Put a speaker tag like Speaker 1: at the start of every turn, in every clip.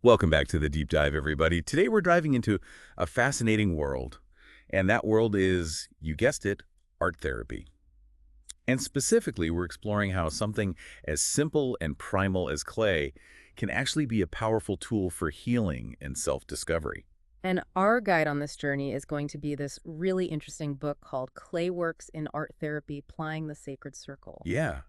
Speaker 1: Welcome back to the Deep Dive, everybody. Today we're diving into a fascinating world, and that world is, you guessed it, art therapy. And specifically, we're exploring how something as simple and primal as clay can actually be a powerful tool for healing and self-discovery.
Speaker 2: And our guide on this journey is going to be this really interesting book called Clayworks in Art Therapy, Plying the Sacred Circle.
Speaker 1: Yeah.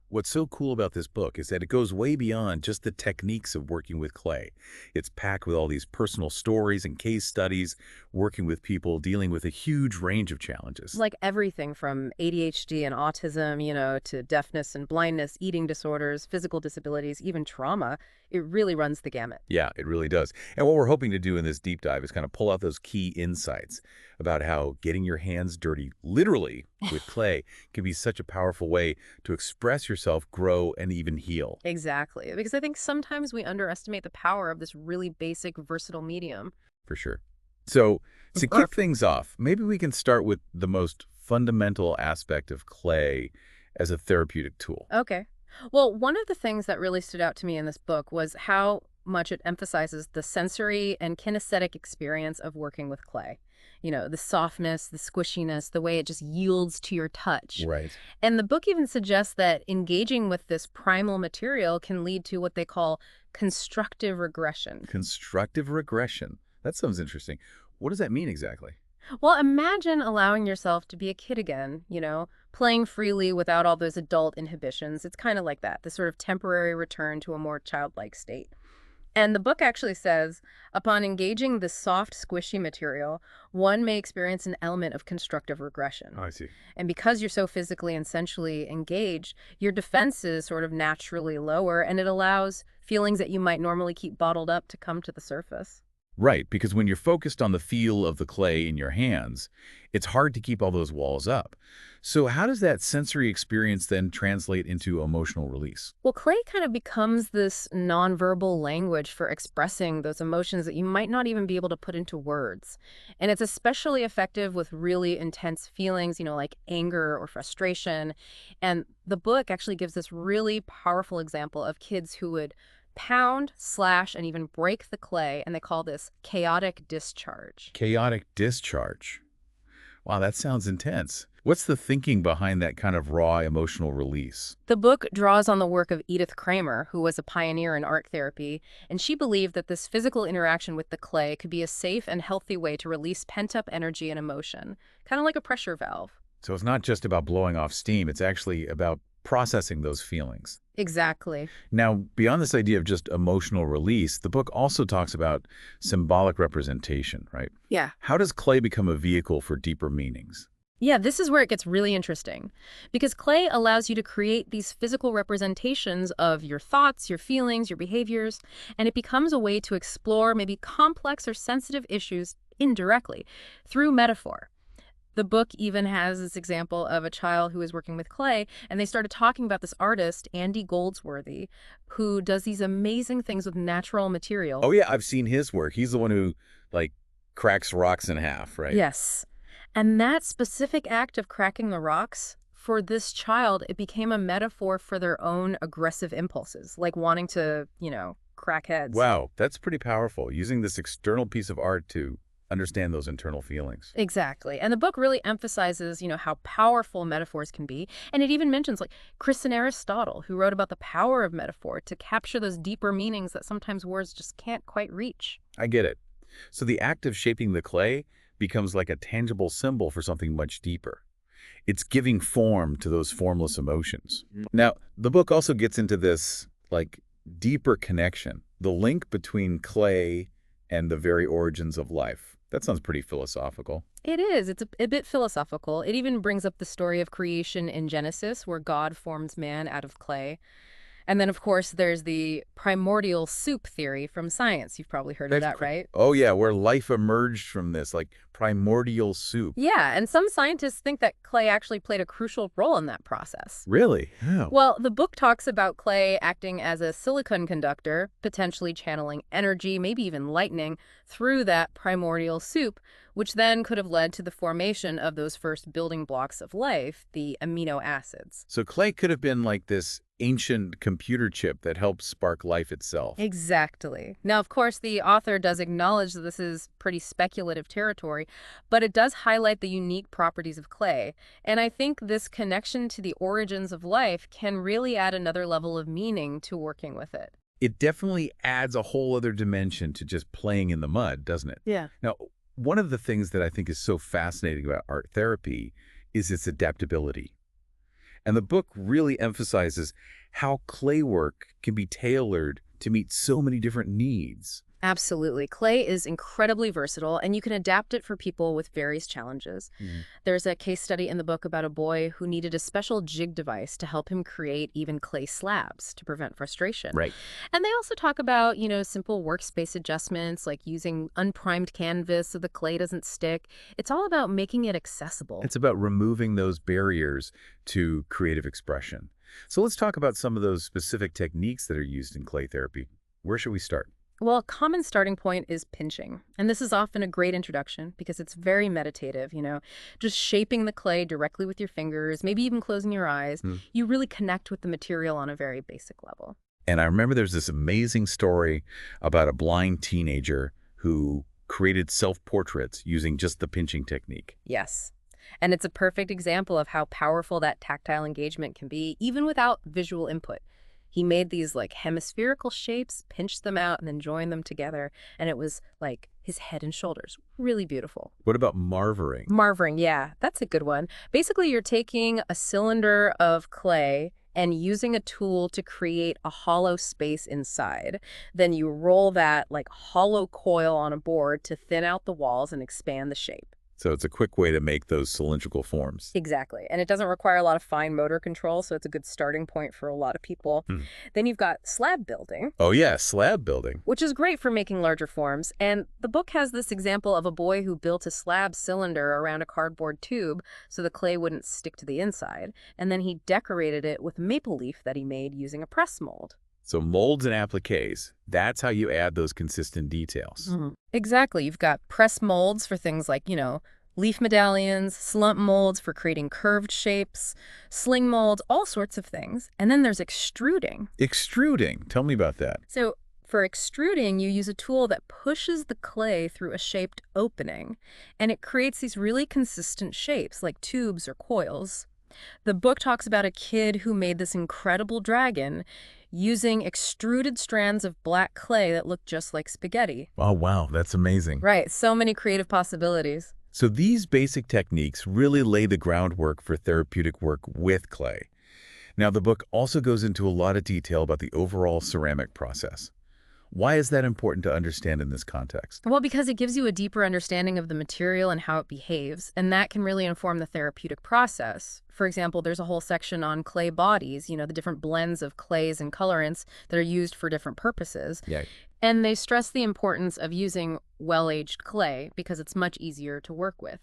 Speaker 1: What's so cool about this book is that it goes way beyond just the techniques of working with clay. It's packed with all these personal stories and case studies, working with people dealing with a huge range of challenges.
Speaker 2: Like everything from ADHD and autism, to deafness and blindness, eating disorders, physical disabilities, even trauma, it really runs the gamut.
Speaker 1: Yeah, it really does. And what we're hoping to do in this deep dive is kind of pull out those key insights about how getting your hands dirty, literally, with clay can be such a powerful way to express yourself, grow, and even heal.
Speaker 2: Exactly. Because I think sometimes we underestimate the power of this really basic, versatile medium.
Speaker 1: For sure. So, to kick
Speaker 2: Perfect.
Speaker 1: things off, maybe we can start with the most fundamental aspect of clay as a therapeutic tool.
Speaker 2: Okay. Well, one of the things that really stood out to me in this book was how much it emphasizes the sensory and kinesthetic experience of working with clay. The softness, the squishiness, the way it just yields to your touch.
Speaker 1: Right.
Speaker 2: And the book even suggests that engaging with this primal material can lead to what they call constructive regression.
Speaker 1: Constructive regression. That sounds interesting. What does that mean exactly?
Speaker 2: Well, imagine allowing yourself to be a kid again, playing freely without all those adult inhibitions. It's kind of like that, the sort of temporary return to a more childlike state. And the book actually says, upon engaging this soft, squishy material, one may experience an element of constructive regression.
Speaker 1: Oh, I see.
Speaker 2: And because you're so physically and sensually engaged, your defenses sort of naturally lower, and it allows feelings that you might normally keep bottled up to come to the surface.
Speaker 1: Right, because when you're focused on the feel of the clay in your hands, it's hard to keep all those walls up. So how does that sensory experience then translate into emotional release?
Speaker 2: Well, clay kind of becomes this nonverbal language for expressing those emotions that you might not even be able to put into words. And it's especially effective with really intense feelings, like anger or frustration. And the book actually gives this really powerful example of kids who would pound, slash, and even break the clay, and they call this chaotic discharge.
Speaker 1: Chaotic discharge. Wow, that sounds intense. What's the thinking behind that kind of raw emotional release?
Speaker 2: The book draws on the work of Edith Kramer, who was a pioneer in art therapy, and she believed that this physical interaction with the clay could be a safe and healthy way to release pent-up energy and emotion, kind of like a pressure valve.
Speaker 1: So it's not just about blowing off steam, it's actually about processing those feelings.
Speaker 2: Exactly.
Speaker 1: Now, beyond this idea of just emotional release, the book also talks about symbolic representation, right?
Speaker 2: Yeah.
Speaker 1: How does clay become a vehicle for deeper meanings?
Speaker 2: Yeah, this is where it gets really interesting, because clay allows you to create these physical representations of your thoughts, your feelings, your behaviors, and it becomes a way to explore maybe complex or sensitive issues indirectly through metaphor. The book even has this example of a child who is working with clay, and they started talking about this artist, Andy Goldsworthy, who does these amazing things with natural material.
Speaker 1: Oh yeah, I've seen his work. He's the one who, like, cracks rocks in half, right?
Speaker 2: Yes. And that specific act of cracking the rocks, for this child, it became a metaphor for their own aggressive impulses, like wanting to, crack heads.
Speaker 1: Wow, that's pretty powerful, using this external piece of art to understand those internal feelings.
Speaker 2: Exactly. And the book really emphasizes, how powerful metaphors can be. And it even mentions like Kristen Aristotle, who wrote about the power of metaphor to capture those deeper meanings that sometimes words just can't quite reach.
Speaker 1: I get it. So the act of shaping the clay becomes like a tangible symbol for something much deeper. It's giving form to those formless emotions. Now, the book also gets into this, like, deeper connection, the link between clay and the very origins of life. That sounds pretty philosophical.
Speaker 2: It is. It's a bit philosophical. It even brings up the story of creation in Genesis, where God forms man out of clay. And then, of course, there's the primordial soup theory from science. You've probably heard of that, right?
Speaker 1: Oh yeah, where life emerged from this, like primordial soup.
Speaker 2: Yeah, and some scientists think that clay actually played a crucial role in that process.
Speaker 1: Really? Yeah.
Speaker 2: Well, the book talks about clay acting as a silicon conductor, potentially channeling energy, maybe even lightning, through that primordial soup, which then could have led to the formation of those first building blocks of life, the amino acids.
Speaker 1: So clay could have been like this ancient computer chip that helped spark life itself.
Speaker 2: Exactly. Now, of course, the author does acknowledge that this is pretty speculative territory, but it does highlight the unique properties of clay. And I think this connection to the origins of life can really add another level of meaning to working with it.
Speaker 1: It definitely adds a whole other dimension to just playing in the mud, doesn't it?
Speaker 2: Yeah.
Speaker 1: Now, one of the things that I think is so fascinating about art therapy is its adaptability. And the book really emphasizes how clay work can be tailored to meet so many different needs.
Speaker 2: Absolutely. Clay is incredibly versatile, and you can adapt it for people with various challenges.
Speaker 1: Mhm.
Speaker 2: There's a case study in the book about a boy who needed a special jig device to help him create even clay slabs to prevent frustration.
Speaker 1: Right.
Speaker 2: And they also talk about, simple workspace adjustments like using unprimed canvas so the clay doesn't stick. It's all about making it accessible.
Speaker 1: It's about removing those barriers to creative expression. So let's talk about some of those specific techniques that are used in clay therapy. Where should we start?
Speaker 2: Well, a common starting point is pinching. And this is often a great introduction because it's very meditative, just shaping the clay directly with your fingers, maybe even closing your eyes. You really connect with the material on a very basic level.
Speaker 1: And I remember there's this amazing story about a blind teenager who created self-portraits using just the pinching technique.
Speaker 2: Yes. And it's a perfect example of how powerful that tactile engagement can be, even without visual input. He made these like hemispherical shapes, pinched them out, and then joined them together. And it was like his head and shoulders. Really beautiful.
Speaker 1: What about marvering?
Speaker 2: Marvering, yeah, that's a good one. Basically, you're taking a cylinder of clay and using a tool to create a hollow space inside. Then you roll that like hollow coil on a board to thin out the walls and expand the shape.
Speaker 1: So it's a quick way to make those cylindrical forms.
Speaker 2: Exactly. And it doesn't require a lot of fine motor control, so it's a good starting point for a lot of people. Then you've got slab building.
Speaker 1: Oh yeah, slab building.
Speaker 2: Which is great for making larger forms. And the book has this example of a boy who built a slab cylinder around a cardboard tube so the clay wouldn't stick to the inside. And then he decorated it with maple leaf that he made using a press mold.
Speaker 1: So molds and appliques, that's how you add those consistent details.
Speaker 2: Exactly. You've got press molds for things like, leaf medallions, slump molds for creating curved shapes, sling molds, all sorts of things. And then there's extruding.
Speaker 1: Extruding, tell me about that.
Speaker 2: So for extruding, you use a tool that pushes the clay through a shaped opening, and it creates these really consistent shapes like tubes or coils. The book talks about a kid who made this incredible dragon using extruded strands of black clay that look just like spaghetti.
Speaker 1: Oh, wow, that's amazing.
Speaker 2: Right, so many creative possibilities.
Speaker 1: So these basic techniques really lay the groundwork for therapeutic work with clay. Now, the book also goes into a lot of detail about the overall ceramic process. Why is that important to understand in this context?
Speaker 2: Well, because it gives you a deeper understanding of the material and how it behaves, and that can really inform the therapeutic process. For example, there's a whole section on clay bodies, the different blends of clays and colorants that are used for different purposes.
Speaker 1: Yeah.
Speaker 2: And they stress the importance of using well-aged clay because it's much easier to work with.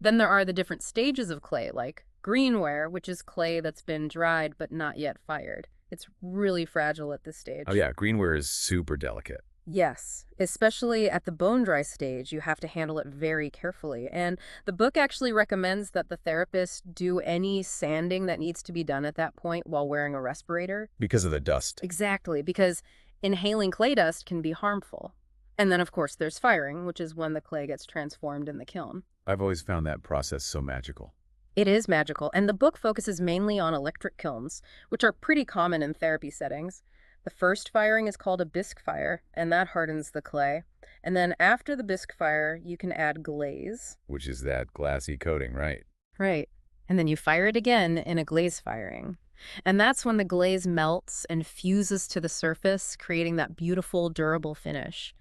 Speaker 2: Then there are the different stages of clay, like greenware, which is clay that's been dried but not yet fired. It's really fragile at this stage.
Speaker 1: Oh yeah, greenware is super delicate.
Speaker 2: Yes, especially at the bone dry stage, you have to handle it very carefully. And the book actually recommends that the therapist do any sanding that needs to be done at that point while wearing a respirator.
Speaker 1: Because of the dust.
Speaker 2: Exactly, because inhaling clay dust can be harmful. And then, of course, there's firing, which is when the clay gets transformed in the kiln.
Speaker 1: I've always found that process so magical.
Speaker 2: It is magical, and the book focuses mainly on electric kilns, which are pretty common in therapy settings. The first firing is called a bisque fire, and that hardens the clay. And then after the bisque fire, you can add glaze.
Speaker 1: Which is that glassy coating, right?
Speaker 2: Right. And then you fire it again in a glaze firing. And that's when the glaze melts and fuses to the surface, creating that beautiful, durable finish.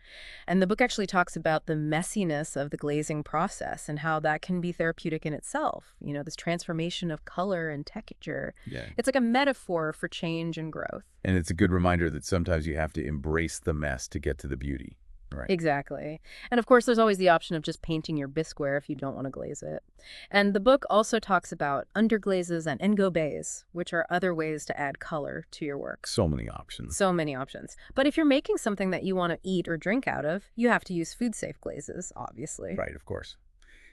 Speaker 2: And the book actually talks about the messiness of the glazing process and how that can be therapeutic in itself. This transformation of color and texture.
Speaker 1: Yeah.
Speaker 2: It's like a metaphor for change and growth.
Speaker 1: And it's a good reminder that sometimes you have to embrace the mess to get to the beauty. Right.
Speaker 2: Exactly. And of course, there's always the option of just painting your bisqueware if you don't want to glaze it. And the book also talks about underglazes and engobes, which are other ways to add color to your work.
Speaker 1: So many options.
Speaker 2: So many options. But if you're making something that you want to eat or drink out of, you have to use food-safe glazes, obviously.
Speaker 1: Right, of course.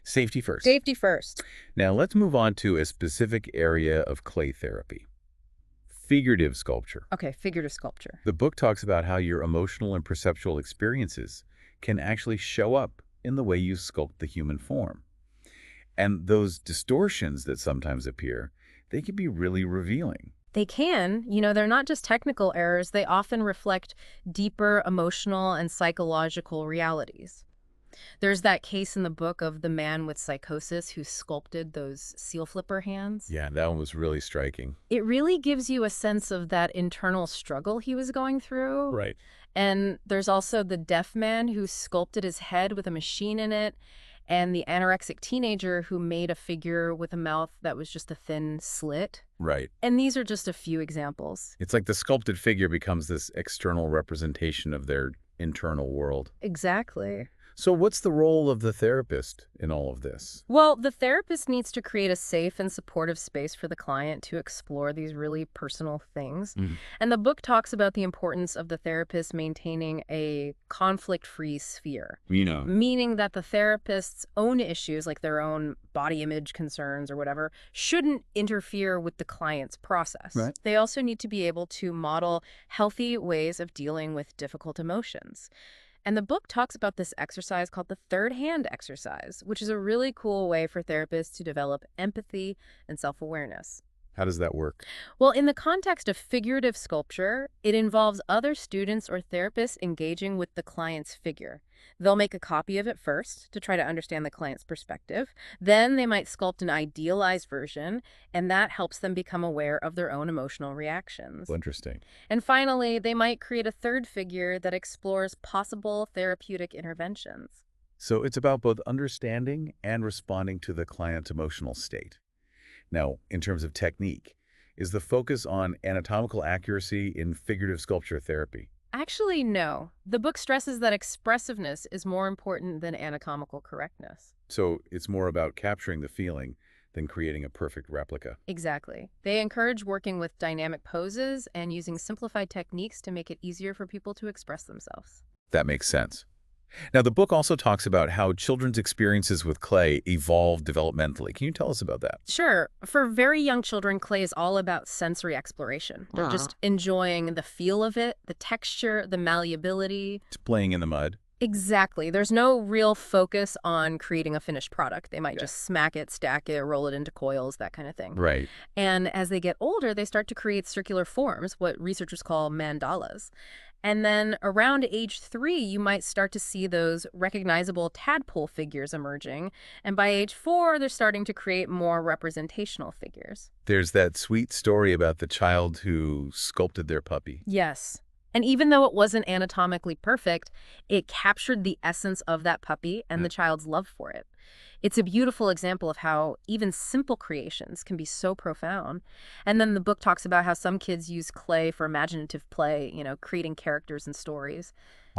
Speaker 1: Safety first.
Speaker 2: Safety first.
Speaker 1: Now let's move on to a specific area of clay therapy. Figurative sculpture.
Speaker 2: Okay, figurative sculpture.
Speaker 1: The book talks about how your emotional and perceptual experiences can actually show up in the way you sculpt the human form. And those distortions that sometimes appear, they can be really revealing.
Speaker 2: They can. They're not just technical errors. They often reflect deeper emotional and psychological realities. There's that case in the book of the man with psychosis who sculpted those seal flipper hands.
Speaker 1: Yeah, that one was really striking.
Speaker 2: It really gives you a sense of that internal struggle he was going through.
Speaker 1: Right.
Speaker 2: And there's also the deaf man who sculpted his head with a machine in it, and the anorexic teenager who made a figure with a mouth that was just a thin slit.
Speaker 1: Right.
Speaker 2: And these are just a few examples.
Speaker 1: It's like the sculpted figure becomes this external representation of their internal world.
Speaker 2: Exactly.
Speaker 1: So what's the role of the therapist in all of this?
Speaker 2: Well, the therapist needs to create a safe and supportive space for the client to explore these really personal things. And the book talks about the importance of the therapist maintaining a conflict-free sphere. Meaning that the therapist's own issues, like their own body image concerns or whatever, shouldn't interfere with the client's process.
Speaker 1: Right.
Speaker 2: They also need to be able to model healthy ways of dealing with difficult emotions. And the book talks about this exercise called the third hand exercise, which is a really cool way for therapists to develop empathy and self-awareness.
Speaker 1: How does that work?
Speaker 2: Well, in the context of figurative sculpture, it involves other students or therapists engaging with the client's figure. They'll make a copy of it first to try to understand the client's perspective. Then they might sculpt an idealized version, and that helps them become aware of their own emotional reactions.
Speaker 1: Interesting.
Speaker 2: And finally, they might create a third figure that explores possible therapeutic interventions.
Speaker 1: So it's about both understanding and responding to the client's emotional state. Now, in terms of technique, is the focus on anatomical accuracy in figurative sculpture therapy?
Speaker 2: Actually, no. The book stresses that expressiveness is more important than anatomical correctness.
Speaker 1: So it's more about capturing the feeling than creating a perfect replica.
Speaker 2: Exactly. They encourage working with dynamic poses and using simplified techniques to make it easier for people to express themselves.
Speaker 1: That makes sense. Now, the book also talks about how children's experiences with clay evolve developmentally. Can you tell us about that?
Speaker 2: Sure. For very young children, clay is all about sensory exploration. They're just enjoying the feel of it, the texture, the malleability.
Speaker 1: It's playing in the mud.
Speaker 2: Exactly. There's no real focus on creating a finished product. They might just smack it, stack it, roll it into coils, that kind of thing.
Speaker 1: Right.
Speaker 2: And as they get older, they start to create circular forms, what researchers call mandalas. And then around age 3, you might start to see those recognizable tadpole figures emerging. And by age 4, they're starting to create more representational figures.
Speaker 1: There's that sweet story about the child who sculpted their puppy.
Speaker 2: Yes. And even though it wasn't anatomically perfect, it captured the essence of that puppy and the child's love for it. It's a beautiful example of how even simple creations can be so profound. And then the book talks about how some kids use clay for imaginative play, creating characters and stories,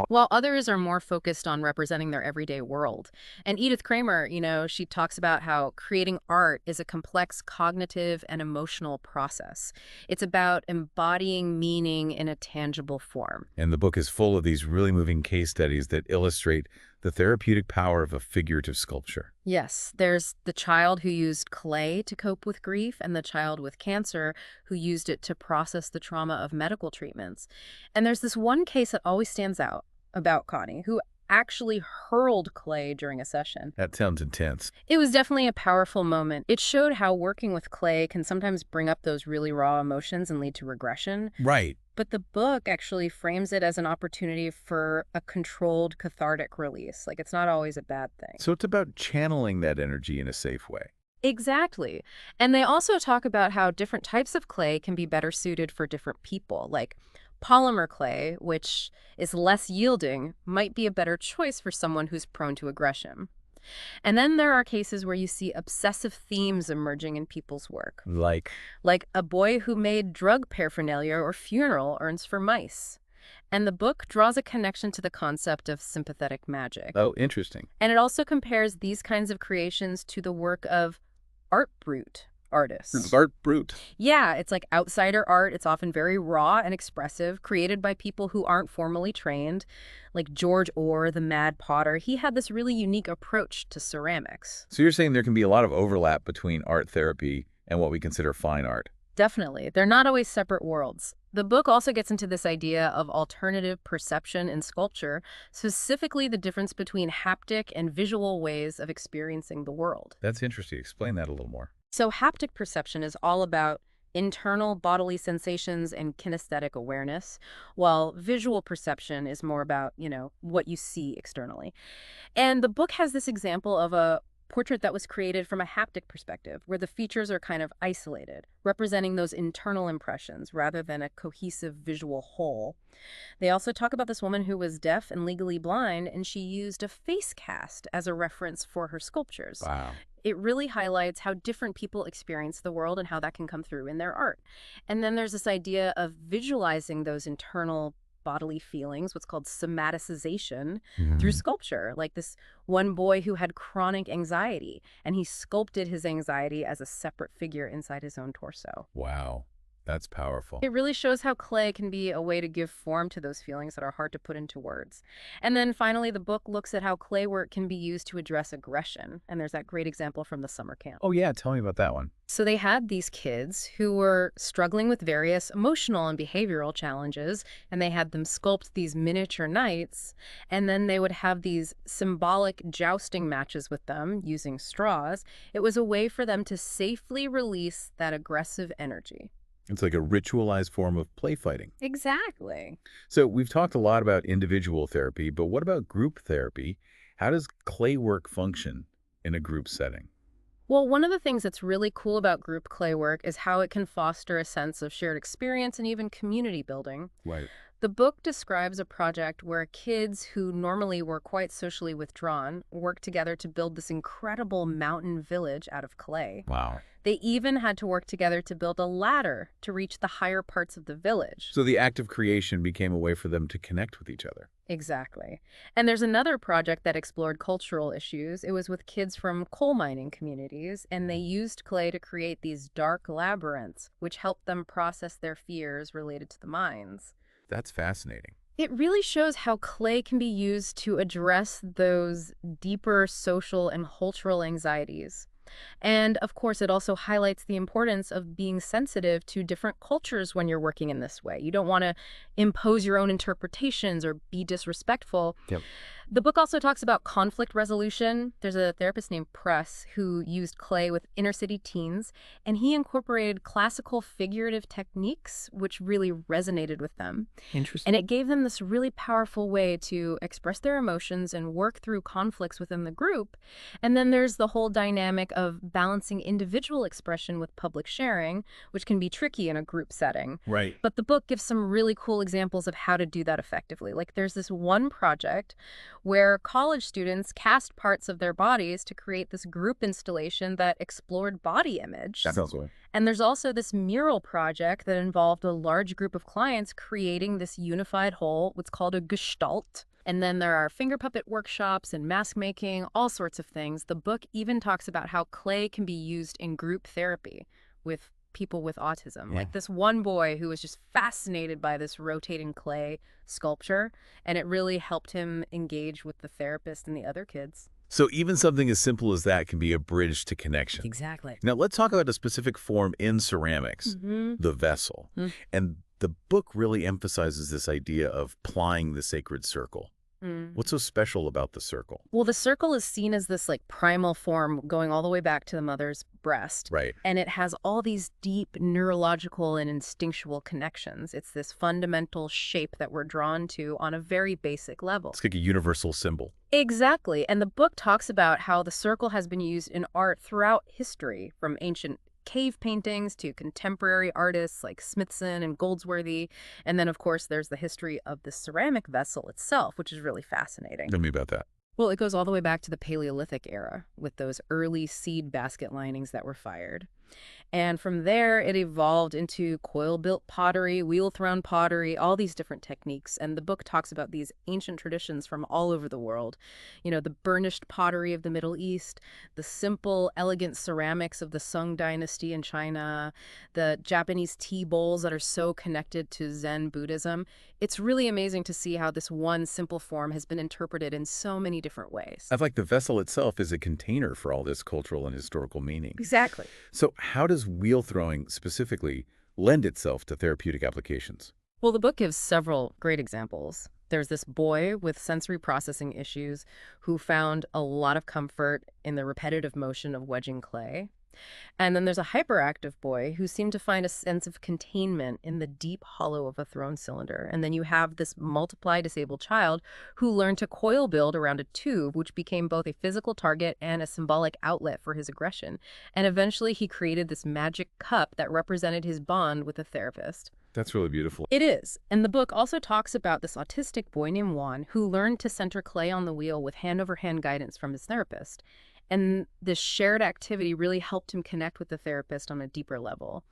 Speaker 2: while others are more focused on representing their everyday world. And Edith Kramer, she talks about how creating art is a complex cognitive and emotional process. It's about embodying meaning in a tangible form.
Speaker 1: And the book is full of these really moving case studies that illustrate the therapeutic power of a figurative sculpture.
Speaker 2: Yes, there's the child who used clay to cope with grief and the child with cancer who used it to process the trauma of medical treatments. And there's this one case that always stands out about Connie, who actually hurled clay during a session.
Speaker 1: That sounds intense.
Speaker 2: It was definitely a powerful moment. It showed how working with clay can sometimes bring up those really raw emotions and lead to regression.
Speaker 1: Right.
Speaker 2: But the book actually frames it as an opportunity for a controlled cathartic release. Like, it's not always a bad thing.
Speaker 1: So it's about channeling that energy in a safe way.
Speaker 2: Exactly. And they also talk about how different types of clay can be better suited for different people. Like polymer clay, which is less yielding, might be a better choice for someone who's prone to aggression. And then there are cases where you see obsessive themes emerging in people's work.
Speaker 1: Like
Speaker 2: a boy who made drug paraphernalia or funeral urns for mice. And the book draws a connection to the concept of sympathetic magic.
Speaker 1: Oh, interesting.
Speaker 2: And it also compares these kinds of creations to the work of Art Brut, artist.
Speaker 1: Art brute.
Speaker 2: Yeah, it's like outsider art. It's often very raw and expressive, created by people who aren't formally trained. Like George Orr, the mad potter, he had this really unique approach to ceramics.
Speaker 1: So you're saying there can be a lot of overlap between art therapy and what we consider fine art.
Speaker 2: Definitely. They're not always separate worlds. The book also gets into this idea of alternative perception in sculpture, specifically the difference between haptic and visual ways of experiencing the world.
Speaker 1: That's interesting. Explain that a little more.
Speaker 2: So haptic perception is all about internal bodily sensations and kinesthetic awareness, while visual perception is more about, what you see externally. And the book has this example of a portrait that was created from a haptic perspective, where the features are kind of isolated, representing those internal impressions rather than a cohesive visual whole. They also talk about this woman who was deaf and legally blind, and she used a face cast as a reference for her sculptures.
Speaker 1: Wow.
Speaker 2: It really highlights how different people experience the world and how that can come through in their art. And then there's this idea of visualizing those internal bodily feelings, what's called somaticization, through sculpture. Like this one boy who had chronic anxiety, and he sculpted his anxiety as a separate figure inside his own torso.
Speaker 1: Wow. That's powerful.
Speaker 2: It really shows how clay can be a way to give form to those feelings that are hard to put into words. And then finally, the book looks at how clay work can be used to address aggression. And there's that great example from the summer camp.
Speaker 1: Oh, yeah. Tell me about that one.
Speaker 2: So they had these kids who were struggling with various emotional and behavioral challenges, and they had them sculpt these miniature knights, and then they would have these symbolic jousting matches with them using straws. It was a way for them to safely release that aggressive energy.
Speaker 1: It's like a ritualized form of play fighting.
Speaker 2: Exactly.
Speaker 1: So we've talked a lot about individual therapy, but what about group therapy? How does clay work function in a group setting?
Speaker 2: Well, one of the things that's really cool about group clay work is how it can foster a sense of shared experience and even community building.
Speaker 1: Right.
Speaker 2: The book describes a project where kids who normally were quite socially withdrawn worked together to build this incredible mountain village out of clay.
Speaker 1: Wow.
Speaker 2: They even had to work together to build a ladder to reach the higher parts of the village.
Speaker 1: So the act of creation became a way for them to connect with each other.
Speaker 2: Exactly. And there's another project that explored cultural issues. It was with kids from coal mining communities, and they used clay to create these dark labyrinths, which helped them process their fears related to the mines.
Speaker 1: That's fascinating.
Speaker 2: It really shows how clay can be used to address those deeper social and cultural anxieties. And of course, it also highlights the importance of being sensitive to different cultures when you're working in this way. You don't want to impose your own interpretations or be disrespectful.
Speaker 1: Yep.
Speaker 2: The book also talks about conflict resolution. There's a therapist named Press who used clay with inner city teens, and he incorporated classical figurative techniques, which really resonated with them.
Speaker 1: Interesting.
Speaker 2: And it gave them this really powerful way to express their emotions and work through conflicts within the group. And then there's the whole dynamic of balancing individual expression with public sharing, which can be tricky in a group setting.
Speaker 1: Right.
Speaker 2: But the book gives some really cool examples of how to do that effectively. Like there's this one project where college students cast parts of their bodies to create this group installation that explored body image.
Speaker 1: That sounds good.
Speaker 2: And there's also this mural project that involved a large group of clients creating this unified whole, what's called a gestalt. And then there are finger puppet workshops and mask making, all sorts of things. The book even talks about how clay can be used in group therapy with people with autism.
Speaker 1: Yeah.
Speaker 2: Like this one boy who was just fascinated by this rotating clay sculpture, and it really helped him engage with the therapist and the other kids.
Speaker 1: So even something as simple as that can be a bridge to connection.
Speaker 2: Exactly.
Speaker 1: Now let's talk about a specific form in ceramics, the vessel. And the book really emphasizes this idea of plying the sacred circle. What's so special about the circle?
Speaker 2: Well, the circle is seen as this like primal form going all the way back to the mother's breast.
Speaker 1: Right.
Speaker 2: And it has all these deep neurological and instinctual connections. It's this fundamental shape that we're drawn to on a very basic level.
Speaker 1: It's like a universal symbol.
Speaker 2: Exactly. And the book talks about how the circle has been used in art throughout history, from ancient cave paintings to contemporary artists like Smithson and Goldsworthy. And then, of course, there's the history of the ceramic vessel itself, which is really fascinating.
Speaker 1: Tell me about that.
Speaker 2: Well, it goes all the way back to the Paleolithic era with those early seed basket linings that were fired. And from there, it evolved into coil-built pottery, wheel-thrown pottery, all these different techniques. And the book talks about these ancient traditions from all over the world. You know, the burnished pottery of the Middle East, the simple, elegant ceramics of the Sung dynasty in China, the Japanese tea bowls that are so connected to Zen Buddhism. It's really amazing to see how this one simple form has been interpreted in so many different ways.
Speaker 1: I like the vessel itself is a container for all this cultural and historical meaning.
Speaker 2: Exactly.
Speaker 1: So how does wheel throwing specifically lend itself to therapeutic applications?
Speaker 2: Well, the book gives several great examples. There's this boy with sensory processing issues who found a lot of comfort in the repetitive motion of wedging clay. And then there's a hyperactive boy who seemed to find a sense of containment in the deep hollow of a thrown cylinder. And then you have this multiply disabled child who learned to coil build around a tube, which became both a physical target and a symbolic outlet for his aggression. And eventually he created this magic cup that represented his bond with a therapist.
Speaker 1: That's really beautiful.
Speaker 2: It is. And the book also talks about this autistic boy named Juan who learned to center clay on the wheel with hand-over-hand guidance from his therapist. And this shared activity really helped him connect with the therapist on a deeper level.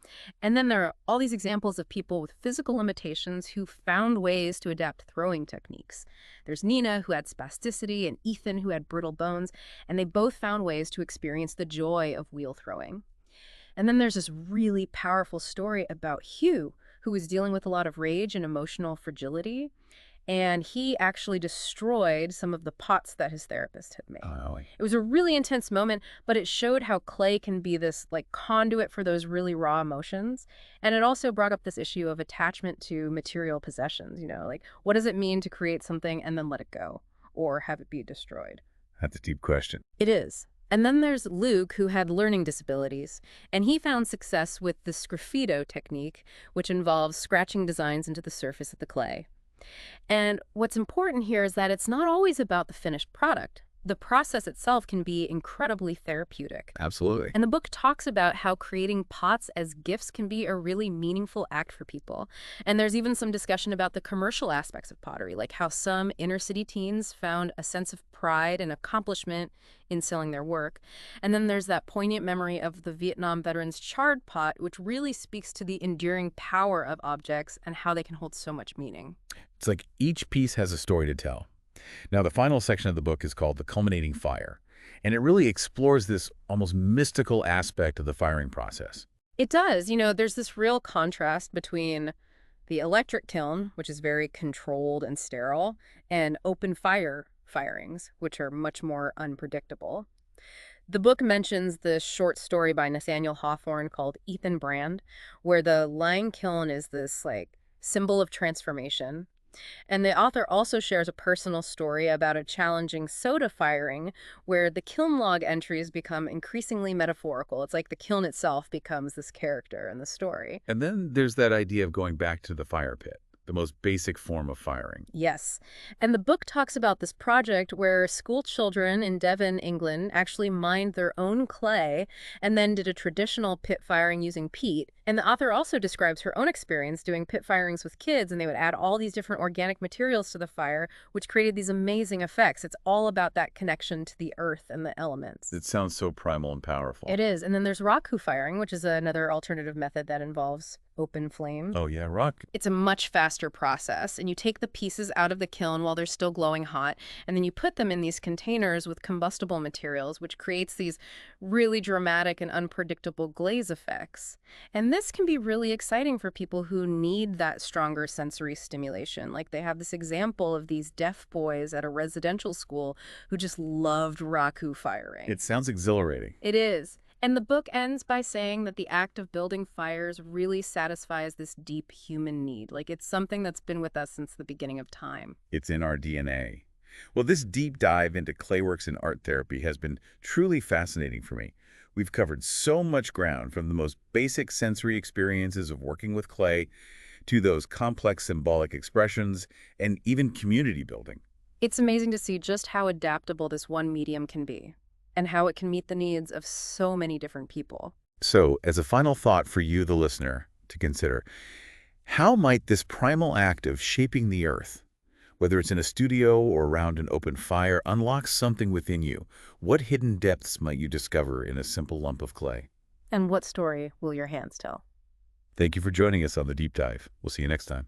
Speaker 2: And then there are all these examples of people with physical limitations who found ways to adapt throwing techniques. There's Nina, who had spasticity, and Ethan, who had brittle bones, and they both found ways to experience the joy of wheel throwing. And then there's this really powerful story about Hugh, who was dealing with a lot of rage and emotional fragility. And he actually destroyed some of the pots that his therapist had made.
Speaker 1: Oh,
Speaker 2: It was a really intense moment, but it showed how clay can be this like conduit for those really raw emotions. And it also brought up this issue of attachment to material possessions, like what does it mean to create something and then let it go or have it be destroyed?
Speaker 1: that's a deep question.
Speaker 2: It is. And then there's Luke, who had learning disabilities, and he found success with the sgraffito technique, which involves scratching designs into the surface of the clay. And what's important here is that it's not always about the finished product. The process itself can be incredibly therapeutic.
Speaker 1: Absolutely.
Speaker 2: And the book talks about how creating pots as gifts can be a really meaningful act for people. And there's even some discussion about the commercial aspects of pottery, like how some inner city teens found a sense of pride and accomplishment in selling their work. And then there's that poignant memory of the Vietnam veterans' charred pot, which really speaks to the enduring power of objects and how they can hold so much meaning.
Speaker 1: It's like each piece has a story to tell. Now, the final section of the book is called The Culminating Fire, and it really explores this almost mystical aspect of the firing process.
Speaker 2: It does. There's this real contrast between the electric kiln, which is very controlled and sterile, and open fire firings, which are much more unpredictable. The book mentions the short story by Nathaniel Hawthorne called Ethan Brand, where the lime kiln is this symbol of transformation. And the author also shares a personal story about a challenging soda firing where the kiln log entries become increasingly metaphorical. It's like the kiln itself becomes this character in the story.
Speaker 1: And then there's that idea of going back to the fire pit, the most basic form of firing.
Speaker 2: Yes. And the book talks about this project where school children in Devon, England, actually mined their own clay and then did a traditional pit firing using peat. And the author also describes her own experience doing pit firings with kids, and they would add all these different organic materials to the fire, which created these amazing effects. It's all about that connection to the earth and the elements.
Speaker 1: It sounds so primal and powerful.
Speaker 2: It is. And then there's raku firing, which is another alternative method that involves open flame.
Speaker 1: Oh, yeah, rock.
Speaker 2: It's a much faster process, and you take the pieces out of the kiln while they're still glowing hot, and then you put them in these containers with combustible materials, which creates these really dramatic and unpredictable glaze effects. And this can be really exciting for people who need that stronger sensory stimulation. Like they have this example of these deaf boys at a residential school who just loved raku firing.
Speaker 1: It sounds exhilarating.
Speaker 2: It is. And the book ends by saying that the act of building fires really satisfies this deep human need. Like it's something that's been with us since the beginning of time.
Speaker 1: It's in our DNA. Well, this deep dive into Clayworks and art therapy has been truly fascinating for me. We've covered so much ground, from the most basic sensory experiences of working with clay to those complex symbolic expressions and even community building.
Speaker 2: It's amazing to see just how adaptable this one medium can be, and how it can meet the needs of so many different people.
Speaker 1: So, as a final thought for you, the listener, to consider, how might this primal act of shaping the earth, whether it's in a studio or around an open fire, unlock something within you? What hidden depths might you discover in a simple lump of clay?
Speaker 2: And what story will your hands tell?
Speaker 1: Thank you for joining us on the deep dive. We'll see you next time.